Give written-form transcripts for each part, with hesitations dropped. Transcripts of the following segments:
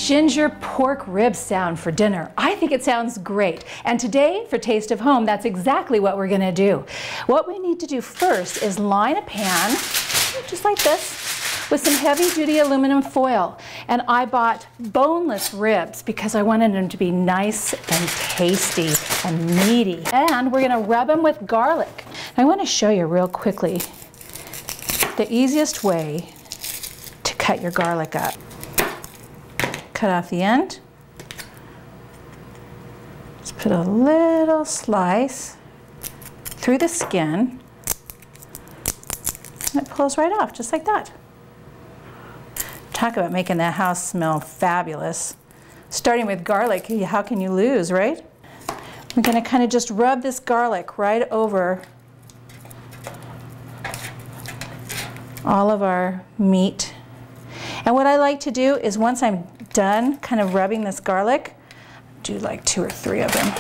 ginger pork rib sound for dinner? I think it sounds great. And today for Taste of Home, that's exactly what we're gonna do. What we need to do first is line a pan, just like this, with some heavy-duty aluminum foil. And I bought boneless ribs because I wanted them to be nice and tasty and meaty. And we're gonna rub them with garlic. And I wanna show you real quickly the easiest way to cut your garlic up. Cut off the end. Just put a little slice through the skin. And it pulls right off, just like that. Talk about making the house smell fabulous. Starting with garlic, how can you lose, right? We're gonna kind of just rub this garlic right over all of our meat. And what I like to do is once I'm done kind of rubbing this garlic, do like 2 or 3 of them.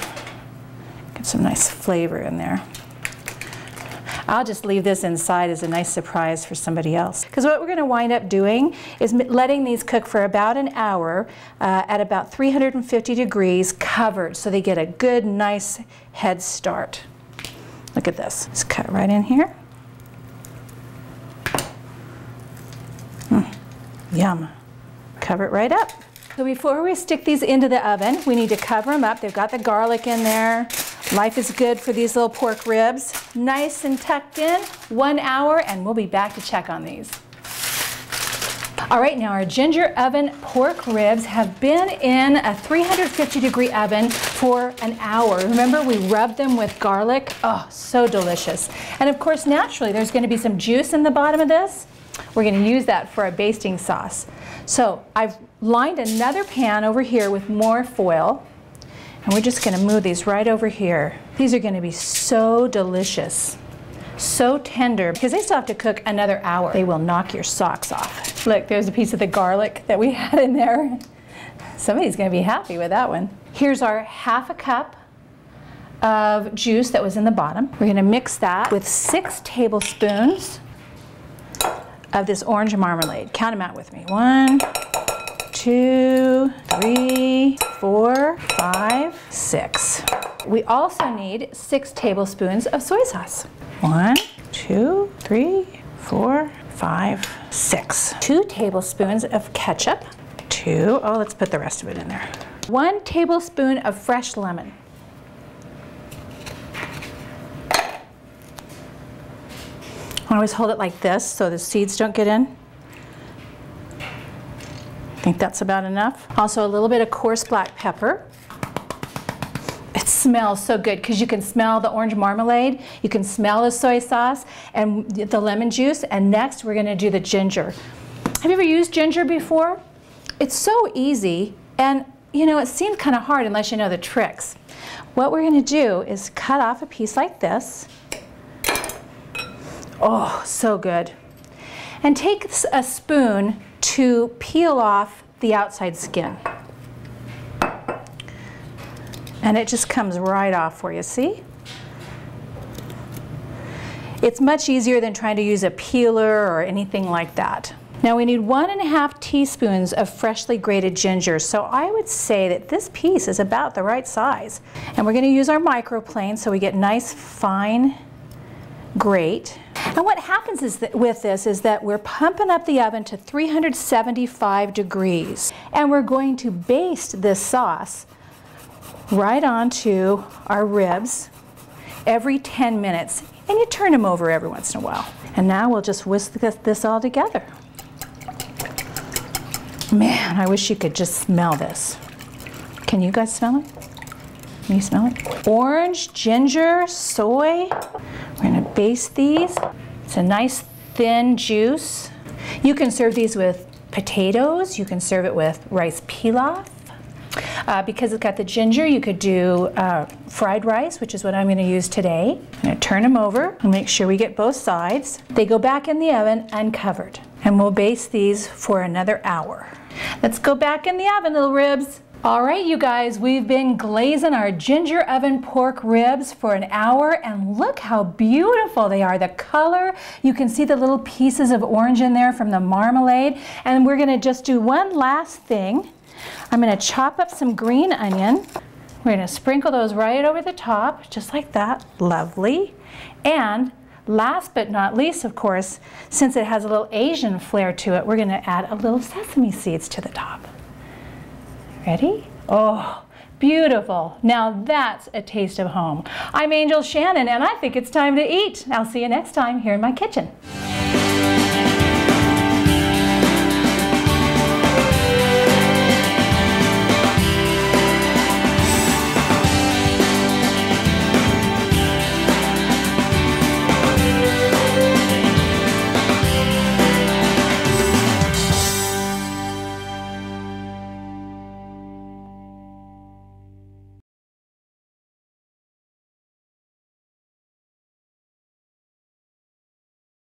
Get some nice flavor in there. I'll just leave this inside as a nice surprise for somebody else. Because what we're going to wind up doing is letting these cook for about an hour at about 350 degrees covered so they get a good nice head start. Look at this. Just cut right in here. Yum. Cover it right up. So before we stick these into the oven, we need to cover them up. They've got the garlic in there. Life is good for these little pork ribs. Nice and tucked in, 1 hour, and we'll be back to check on these. All right, now our ginger oven pork ribs have been in a 350 degree oven for an hour. Remember, we rubbed them with garlic. Oh, so delicious. And of course, naturally, there's going to be some juice in the bottom of this. We're going to use that for a basting sauce. So I've lined another pan over here with more foil. And we're just going to move these right over here. These are going to be so delicious, so tender, because they still have to cook another hour. They will knock your socks off. Look, there's a piece of the garlic that we had in there. Somebody's going to be happy with that one. Here's our ½ a cup of juice that was in the bottom. We're going to mix that with 6 tablespoons of this orange marmalade. Count them out with me. 1, 2, 3, 4, 5, 6. We also need 6 tablespoons of soy sauce. 1, 2, 3, 4, 5, 6. 2 tablespoons of ketchup. 2, oh, let's put the rest of it in there. 1 tablespoon of fresh lemon. I always hold it like this so the seeds don't get in. I think that's about enough. Also a little bit of coarse black pepper. It smells so good because you can smell the orange marmalade, you can smell the soy sauce and the lemon juice, and next we're going to do the ginger. Have you ever used ginger before? It's so easy, and you know, it seems kind of hard unless you know the tricks. What we're going to do is cut off a piece like this. Oh, so good. And take a spoon to peel off the outside skin. And it just comes right off for you, see? It's much easier than trying to use a peeler or anything like that. Now we need 1½ teaspoons of freshly grated ginger. So I would say that this piece is about the right size. And we're going to use our microplane so we get nice fine grate. And what happens is that with this is that we're pumping up the oven to 375 degrees. And we're going to baste this sauce right onto our ribs every 10 minutes. And you turn them over every once in a while. And now we'll just whisk this all together. Man, I wish you could just smell this. Can you guys smell it? Can you smell it? Orange, ginger, soy. We're gonna baste these. It's a nice thin juice. You can serve these with potatoes. You can serve it with rice pilaf. Because it's got the ginger, you could do fried rice, which is what I'm going to use today. I'm going to turn them over and make sure we get both sides. They go back in the oven uncovered. And we'll baste these for another hour. Let's go back in the oven, little ribs. All right, you guys, we've been glazing our ginger oven pork ribs for an hour, and look how beautiful they are. The color, you can see the little pieces of orange in there from the marmalade. And we're going to just do one last thing. I'm going to chop up some green onion. We're going to sprinkle those right over the top, just like that. Lovely. And last but not least, of course, since it has a little Asian flair to it, we're going to add a little sesame seeds to the top. Ready? Oh, beautiful. Now that's a taste of home. I'm Angel Shannon, and I think it's time to eat. I'll see you next time here in my kitchen.